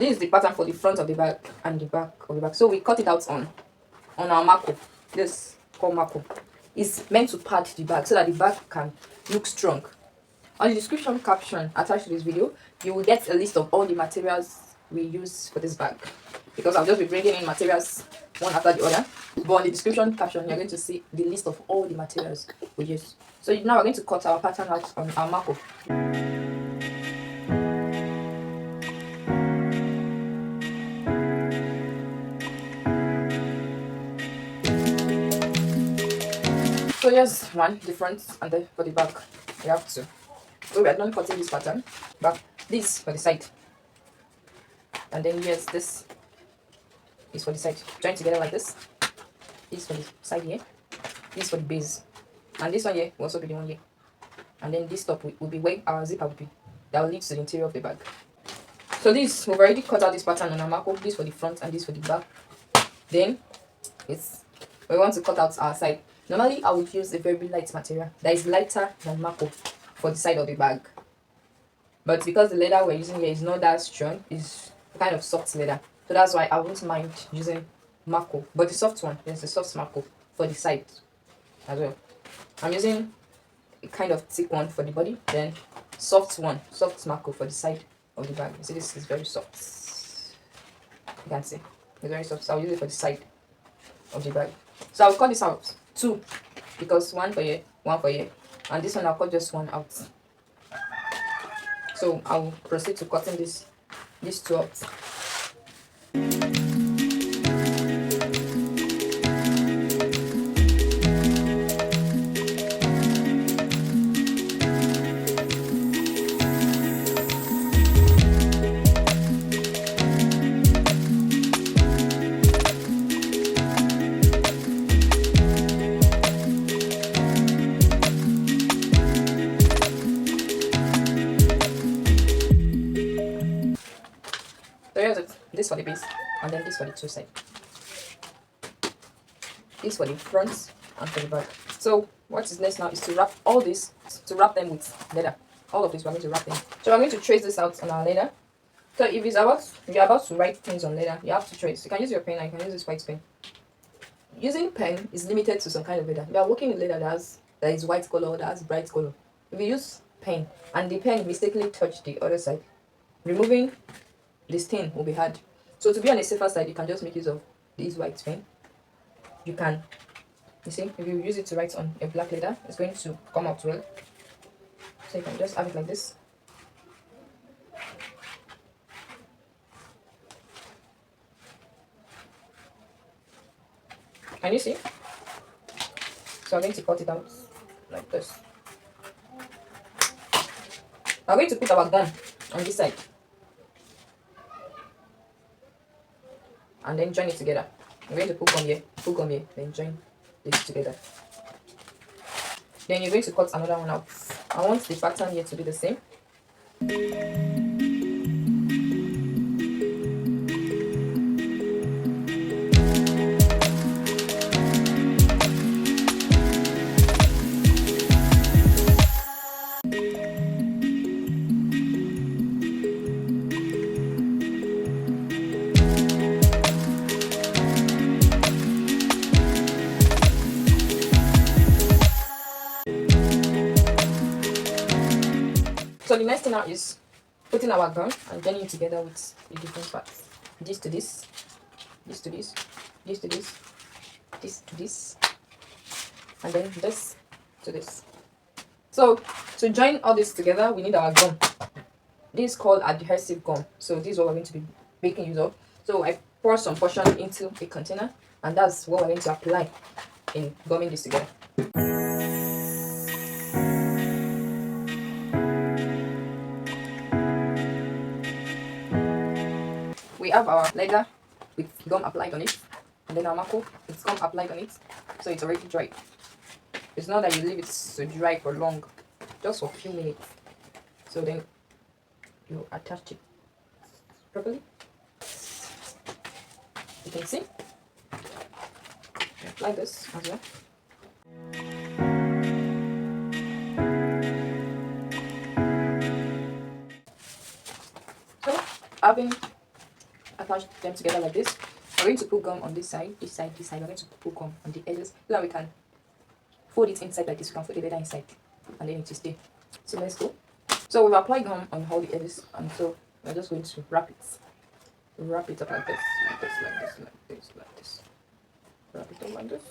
This is the pattern for the front of the bag and the back of the bag. So we cut it out on our Maco. This called Maco. It's meant to pad the bag so that the bag can look strong. On the description caption attached to this video, you will get a list of all the materials we use for this bag, because I'll just be bringing in materials one after the other. But on the description caption, you're going to see the list of all the materials we use. So now we're going to cut our pattern out on our Maco. So here's one, the front, and then for the back, we have two. So we are done cutting this pattern, but this for the side. And then here's this is for the side. Join together like this. This for the side here. This for the base. And this one here will also be the one here. And then this top will be where our zipper will be. That will lead to the interior of the bag. So this, we've already cut out this pattern on our Maco. This for the front and this for the back. Then we want to cut out our side. Normally, I would use a very light material that is lighter than Maco for the side of the bag. But because the leather we're using here is not that strong, it's kind of soft leather. So that's why I wouldn't mind using Maco. But the soft one, there's the soft Maco for the side as well. I'm using a kind of thick one for the body, then soft Maco for the side of the bag. You see, this is very soft. You can see, it's very soft. So I'll use it for the side of the bag. So I'll cut this out. Two, because one for here, and this one I'll cut just one out. So I'll proceed to cutting these two out. So here's it. This for the base, and then this for the two sides. This for the front and for the back. So what is next now is to wrap all this, to wrap them with leather. All of this we're going to wrap them. So we're going to trace this out on our leather. So if you're about to write things on leather, you have to trace. You can use your pen, or you can use this white pen. Using pen is limited to some kind of leather. We are working with leather that is white color, that has bright color. If you use pen and the pen mistakenly touch the other side, removing the stain will be hard. So to be on the safer side, you can just make use of this white pen. You see, if you use it to write on a black leather, it's going to come out well. So you can just have it like this. Can you see? So I'm going to cut it out like this. I'm going to put our gum on this side and then join it together. I'm going to put gum here, then join this together. Then you're going to cut another one out. I want the pattern here to be the same. So the next thing now is putting our gum and joining it together with the different parts. This to this, this to this, this to this, this to this, and then this to this. So to join all this together, we need our gum. This is called adhesive gum. So this is what we're going to be making use of. So I pour some portion into a container, and that's what we're going to apply in gumming this together. We have our leather with gum applied on it, and then our Maco with gum applied on it, so it's already dry. It's not that you leave it to dry for long, just for a few minutes. So then you attach it properly. You can see. You apply this as well. So having attach them together like this. We're going to put gum on this side, this side, this side. We're going to put gum on the edges so that we can fold it inside like this. We can fold the leather inside and then it will stay. So let's go. So we've applied gum on all the edges, and so we're just going to wrap it up like this, like this, like this, like this, like this. Wrap it up like this.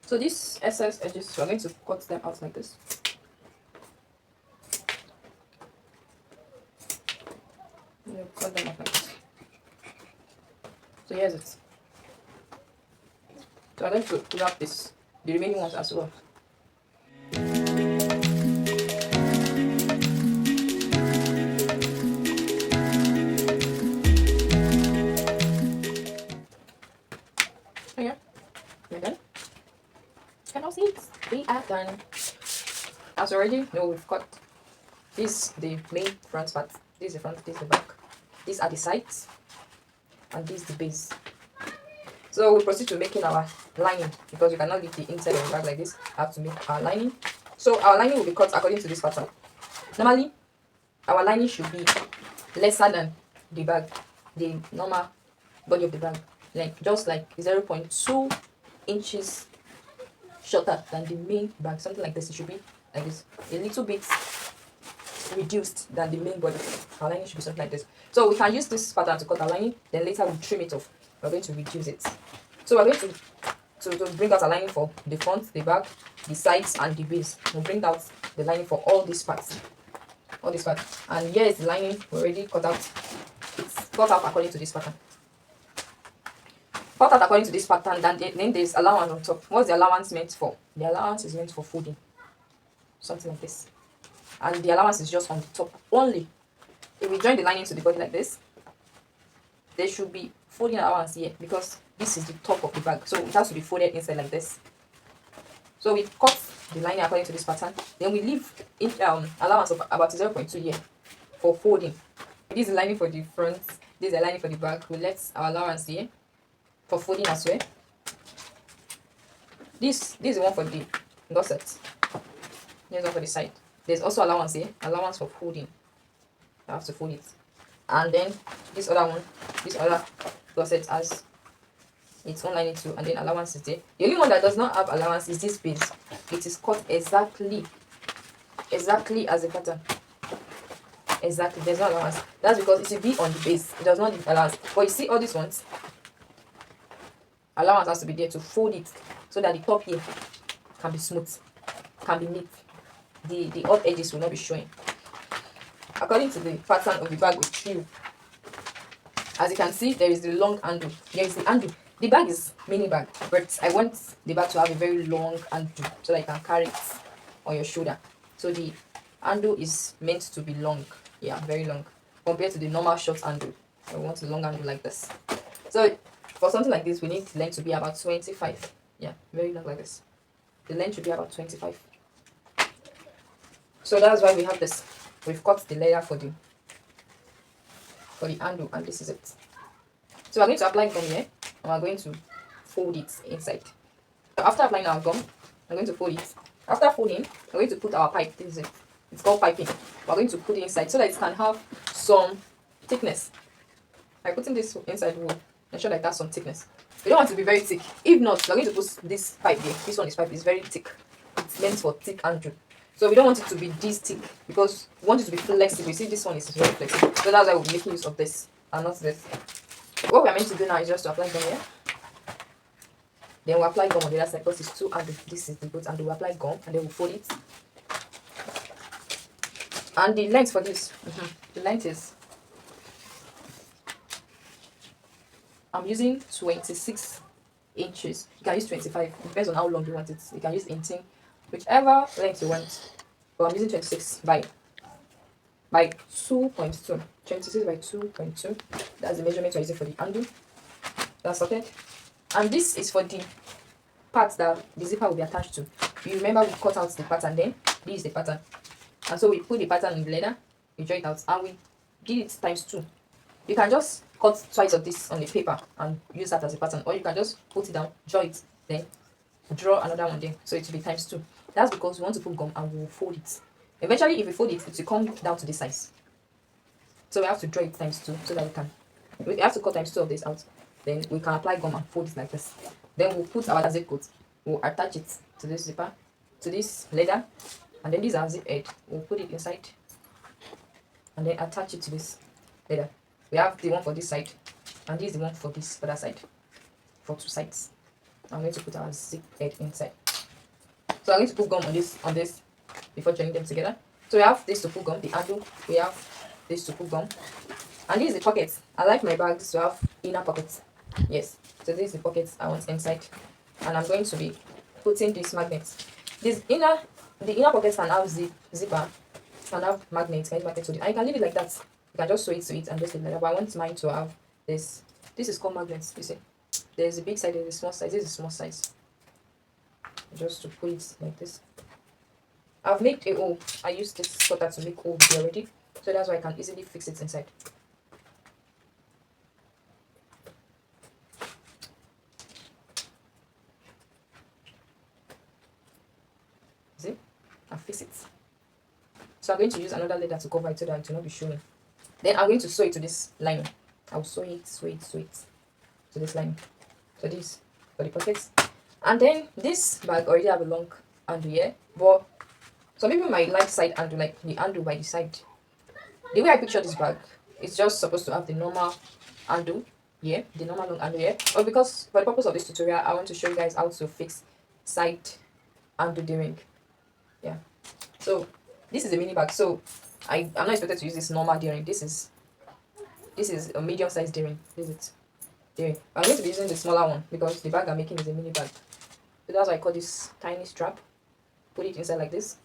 So these excess edges, we're going to cut them out like this. Cut them out like this. So here's it. So I'm going to wrap the remaining ones as well. So yeah, we're done. And I'll see it. We are done. As already know, we've got this the main front part. This is the front, this is the back. These are the sides, and this is the base. So we proceed to making our lining, because we cannot leave the inside of the bag like this. I have to make our lining. So our lining will be cut according to this pattern. Normally, our lining should be lesser than the bag, the normal body of the bag, like just like 0.2 inches shorter than the main bag, something like this. It should be like this, a little bit reduced than the main body. Our lining should be something like this. So we can use this pattern to cut our lining, then later we trim it off. We're going to reduce it. So we're going to bring out a lining for the front, the back, the sides, and the base. We'll bring out the lining for all these parts. All this part. And here is the lining we already cut out. It's cut out according to this pattern. Cut out according to this pattern, then there's allowance on top. What's the allowance meant for? The allowance is meant for folding. Something like this. And the allowance is just on the top only. If we join the lining to the body like this, there should be folding allowance here, because this is the top of the bag, so it has to be folded inside like this. So we cut the lining according to this pattern, then we leave allowance of about 0.2 here for folding. This is the lining for the front, this is the lining for the back. We left our allowance here for folding as well. This is the one for the gusset. There's one for the side. There's also allowance here, allowance for folding. I have to fold it. And then this other one, this other gusset has its own lining too, and then allowance is there. The only one that does not have allowance is this base. It is cut exactly as a pattern. Exactly, there's no allowance. That's because it should be on the base. It does not need allowance. But you see all these ones, allowance has to be there to fold it so that the top here can be smooth, can be neat. The odd edges will not be showing. According to the pattern of the bag with you, as you can see, there is the long handle. There is the handle. The bag is mini bag, but I want the bag to have a very long handle so that you can carry it on your shoulder. So the handle is meant to be long, yeah, very long, compared to the normal short handle. I want a long handle like this. So for something like this, we need the length to be about 25. Yeah, very long like this. The length should be about 25. So that's why we have this. We've cut the layer for the handle, and this is it. So we're going to apply gum here, and we're going to fold it inside. So after applying our gum, we're going to fold it. After folding, we're going to put our pipe. This is it. It's called piping. We're going to put it inside so that it can have some thickness. By putting this inside, we'll ensure that it has some thickness. We don't want it to be very thick. If not, we're going to put this pipe here. This one is pipe. It's very thick. It's meant for thick handle. So we don't want it to be this thick, because we want it to be flexible. You see, this one is very flexible. So that's why we're making use of this and not this. What we are meant to do now is just to apply gum here. Then we'll apply gum on the other side, because it's two handle. This is the both, and we'll apply gum, and then we'll fold it. And the length for this, the length is, I'm using 26 inches. You can use 25. It depends on how long you want it. You can use 18. Whichever length you want. But I'm using 26 by 2.2. 26 by 2.2. That's the measurement we're using for the handle. That's okay. And this is for the part that the zipper will be attached to. You remember we cut out the pattern then. This is the pattern. And so we put the pattern in the leather, we draw it out, and we did it times 2. You can just cut twice of this on the paper and use that as a pattern, or you can just put it down, draw it, then draw another one there, so it will be times 2. That's because we want to put gum and we'll fold it. Eventually, if we fold it, it will come down to this size. So we have to draw it times 2 so that we have to cut times 2 of this out. Then we can apply gum and fold it like this. Then we'll put our zip coat. We'll attach it to this zipper, to this leather, and then this is our zip head. We'll put it inside and then attach it to this leather. We have the one for this side, and this is the one for this other side, for 2 sides. I'm going to put our zip head inside. So I'm going to put gum on this before joining them together. So we have this to put gum, the handle. We have this to put gum, and this is the pocket. I like my bags to have inner pockets. Yes, so this is the pocket I want inside, and I'm going to be putting this magnet. The inner pockets can have zipper, can have magnets, can magnet to it, and you can leave it like that. You can just sew it to it and just leave it like that. But I want mine to have this. This is called magnets. You see, there's a big side, there's a small size. This is a small size. Just to put it like this. I've made a hole. I used this cutter to make hole already, so that's why I can easily fix it inside. See, I fix it. So I'm going to use another leather to cover it so that it will not be showing. Then I'm going to sew it to this lining. I'll sew it to this lining. So this for the pockets. And then this bag already have a long handle here, but some people might like side handle, like the handle by the side. The way I picture this bag, it's just supposed to have the normal handle here, the normal long handle here. But because for the purpose of this tutorial, I want to show you guys how to fix side handle D-ring. Yeah. So this is a mini bag, so I'm not expected to use this normal D-ring. This is a medium size D-ring. This is it. D-ring. I'm going to be using the smaller one because the bag I'm making is a mini bag. So that's why I call this tiny strap. Put it inside like this.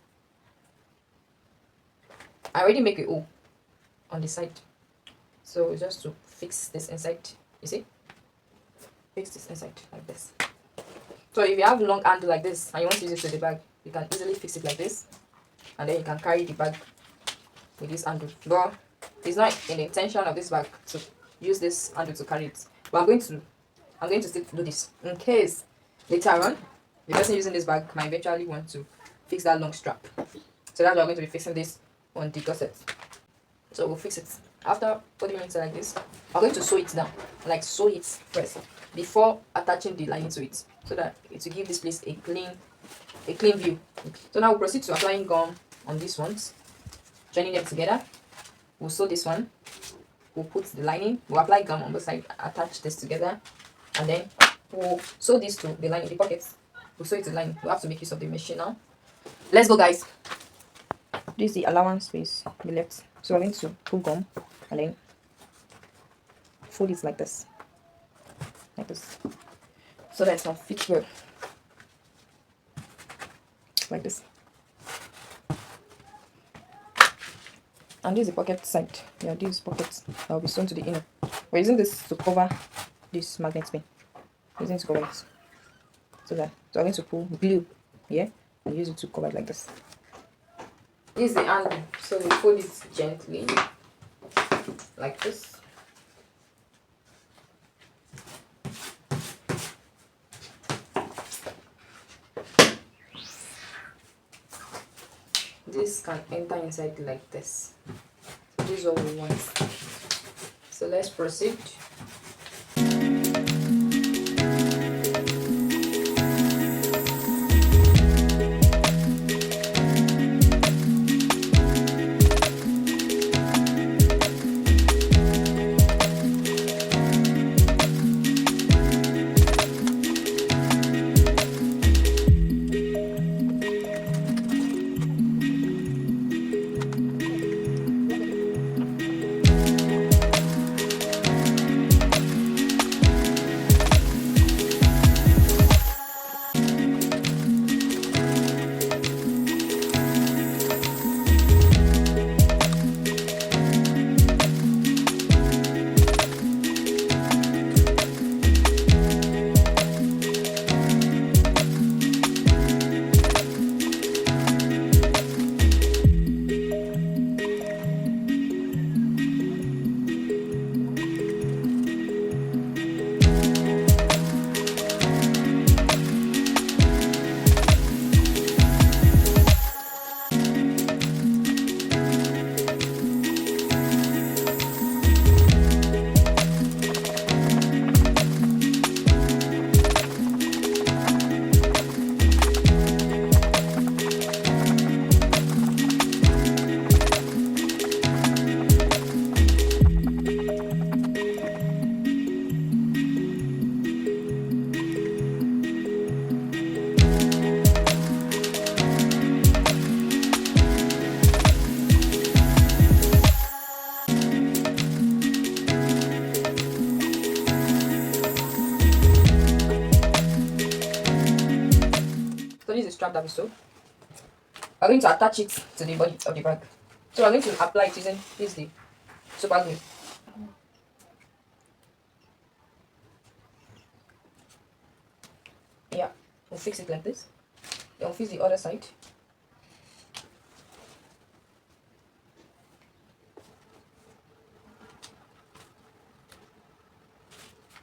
I already make a hole on the side, so just to fix this inside. You see, fix this inside like this. So if you have long handle like this and you want to use it to the bag, you can easily fix it like this, and then you can carry the bag with this handle. But it's not in the intention of this bag to use this handle to carry it. But I'm going to still do this in case later on the person using this bag might eventually want to fix that long strap. So that's why I'm going to be fixing this on the gusset. So we'll fix it. After putting it like this, I'm going to sew it down. Like sew it first before attaching the lining to it, so that it will give this place a clean view. So now we'll proceed to applying gum on these ones, joining them together. We'll sew this one. We'll put the lining. We'll apply gum on both sides, attach this together, and then we'll sew this to the lining, the pockets. We'll sew it to the lining. We'll have to make use of the machine now. Let's go, guys. This is the allowance space we left. So we're going to put gum and then fold it like this. Like this. So that it's not fit well. Like this. And this is the pocket side. Yeah, these pockets that will be sewn to the inner. We're using this to cover this magnet pin. We're using it to cover it. So I'm going to put glue here and use it to cover it like this. This is the handle, so we fold it gently like this. This can enter inside like this. So this is what we want. So let's proceed. strap that so. We're going to attach it to the body of the bag. So we're going to apply it using this the super glue. Yeah, we'll fix it like this. Then we'll fix the other side.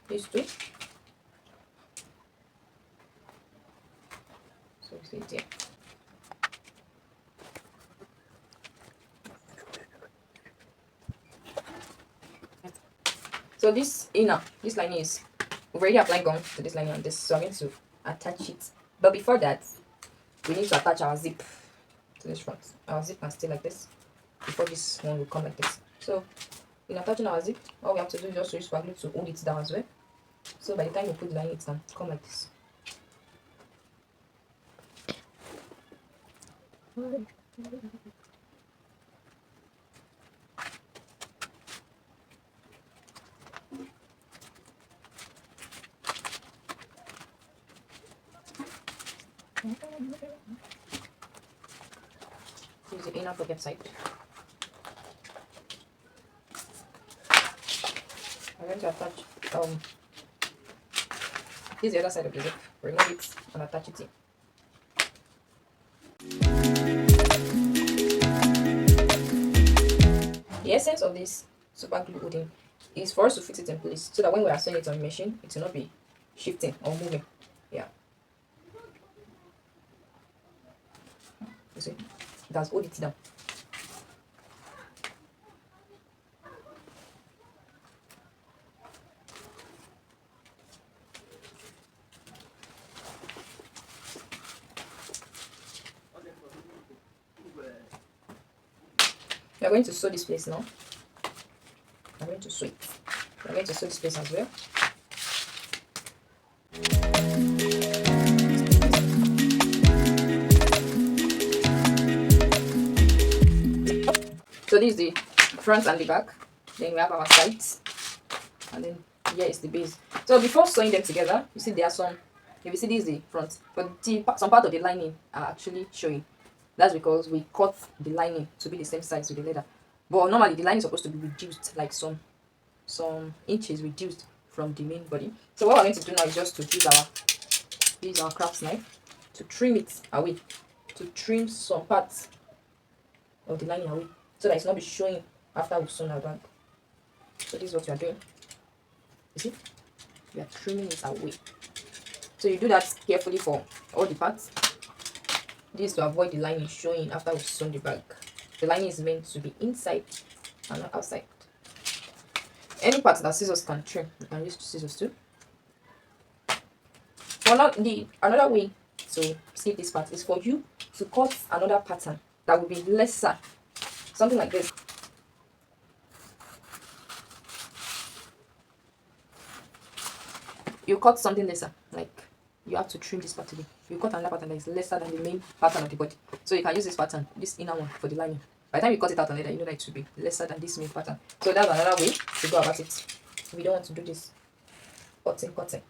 These two. So it's it here. So this lining is, we've already applied gum to this lining on this, so I'm going to attach it. But before that, we need to attach our zip to this front. Our zip can stay like this before this one will come like this. So in attaching our zip, all we have to do is just use super glue to hold it down as well. So by the time you put the lining, it can come like this. Use the inner pocket side. I'm going to attach this is the other side of the zip. Remove it and attach it in. The essence of this super glue holding is for us to fix it in place so that when we are sewing it on the machine, it will not be shifting or moving. Yeah. You see, it has hold it down. We are going to sew this place now. I'm going to sew it. I'm going to sew this place as well. So this is the front and the back. Then we have our sides, and then here is the base. So before sewing them together, you see there are some. If you see this is the front, but some part of the lining are actually showing. That's because we cut the lining to be the same size with the leather. But normally the lining is supposed to be reduced, like some inches reduced from the main body. So what we're going to do now is just to use our craft knife to trim it away, to trim some parts of the lining away, so that it's not be showing after we've sewn our bag. So this is what we are doing. You see? We are trimming it away. So you do that carefully for all the parts. This to avoid the lining showing after we've sewn the bag. The lining is meant to be inside and not outside. Any part that scissors can trim, you can use scissors too. Another way to skip this part is for you to cut another pattern that will be lesser. Something like this. You cut something lesser, like you have to trim this part today. You cut another pattern that is lesser than the main pattern of the body. So you can use this pattern, this inner one, for the lining. By the time you cut it out on leather, you know that it should be lesser than this main pattern. So that's another way to go about it. We don't want to do this cutting.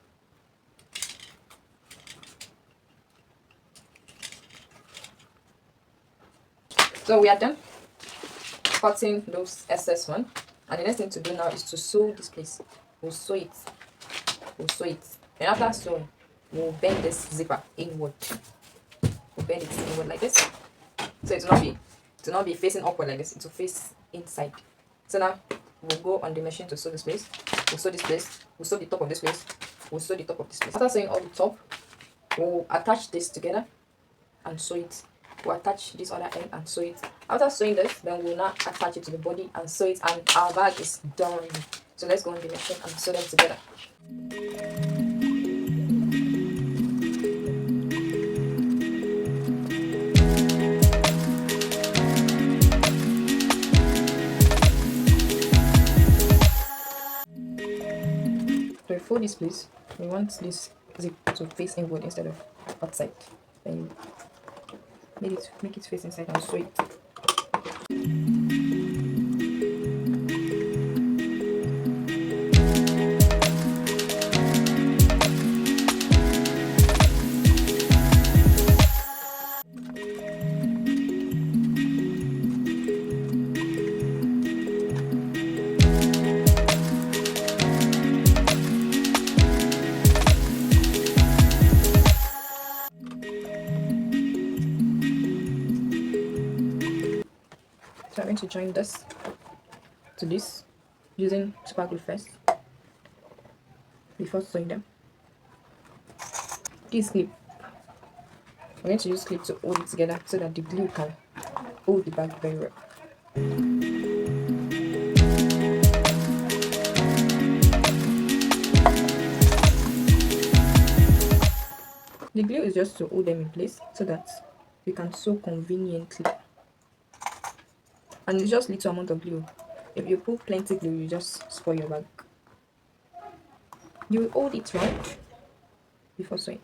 So we are done cutting those excess one, and the next thing to do now is to sew this place. We'll sew it. And after sewing, we'll bend this zipper inward. We'll bend it inward like this, so it will not be facing upward like this. It will face inside. So now we'll go on the machine to sew this place. We'll sew this place. We'll sew the top of this place. We'll sew the top of this place. After sewing all the top, we'll attach this together and sew it. We'll attach this other end and sew it. After sewing this, then we'll now attach it to the body and sew it, and our bag is done. So let's go on the machine and sew them together. To fold this place, we want this zip to face inward instead of outside. Then you make it face inside and sew it. to join this to this using super glue first before sewing them. This clip, we're going to use clip to hold it together so that the glue can hold the bag very well. The glue is just to hold them in place so that you can sew conveniently. And it's just little amount of glue. If you put plenty glue, you just spoil your bag. You will hold it right before sewing.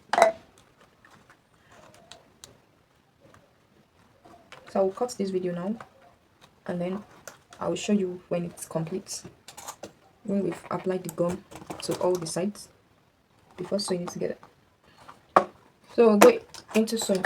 So I will cut this video now, and then I will show you when it's complete, when we've applied the gum to all the sides before sewing it together. So we'll go into sewing.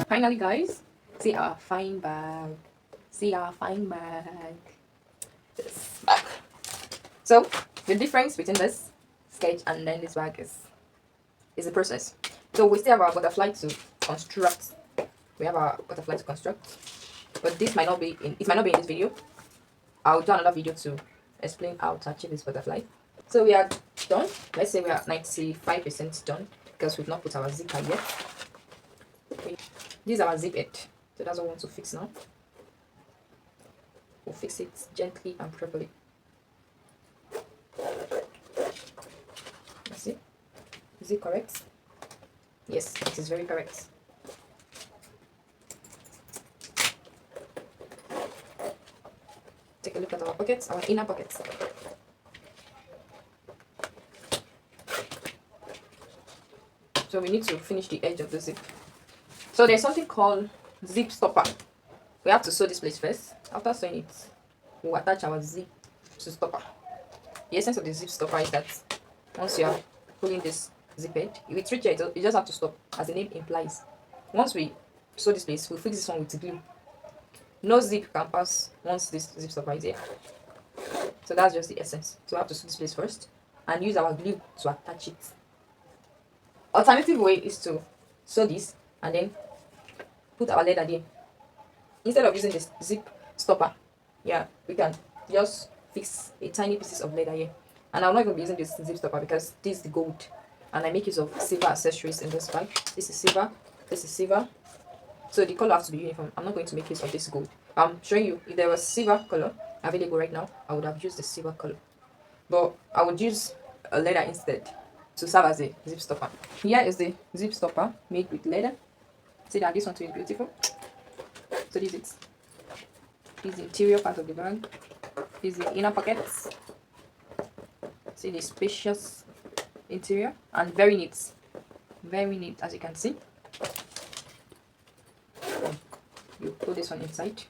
Finally, guys, see our fine bag. See our fine bag. This bag. So the difference between this sketch and then this bag is the process. So we still have our butterfly to construct. We have our butterfly to construct, but this might not be in. It might not be in this video. I'll do another video to explain how to achieve this butterfly. So we are done. Let's say we are 95% done because we've not put our zipper yet. This is our zip head, so that's what we want to fix now. We'll fix it gently and properly. Let's see. Is it correct? Yes, it is very correct. Take a look at our pockets, our inner pockets. So we need to finish the edge of the zip. So there's something called zip stopper. We have to sew this place first. After sewing it, we'll attach our zip to stopper. The essence of the zip stopper is that once you are pulling this zip head, if it's rigid, you just have to stop, as the name implies. Once we sew this place, we'll fix this one with glue. No zip can pass once this zip stopper is here. So that's just the essence. So we have to sew this place first and use our glue to attach it. Alternative way is to sew this and then put our leather there. Instead of using this zip stopper, yeah, we can just fix a tiny pieces of leather here. And I'll not even be using this zip stopper because this is the gold. And I make use of silver accessories in this bag. This is silver, this is silver. So the color has to be uniform. I'm not going to make use of this gold. I'm showing you, if there was silver color available right now, I would have used the silver color. But I would use a leather instead to serve as a zip stopper. Here is the zip stopper made with leather. See that this one too is beautiful. So this is the interior part of the bag. This is the inner pockets. See the spacious interior and very neat. Very neat, as you can see. You put this one inside.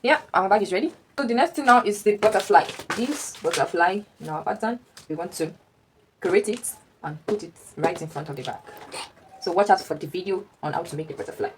Yeah, our bag is ready. So the next thing now is the butterfly. This butterfly in our pattern, we want to create it and put it right in front of the bag. So watch out for the video on how to make the butterfly.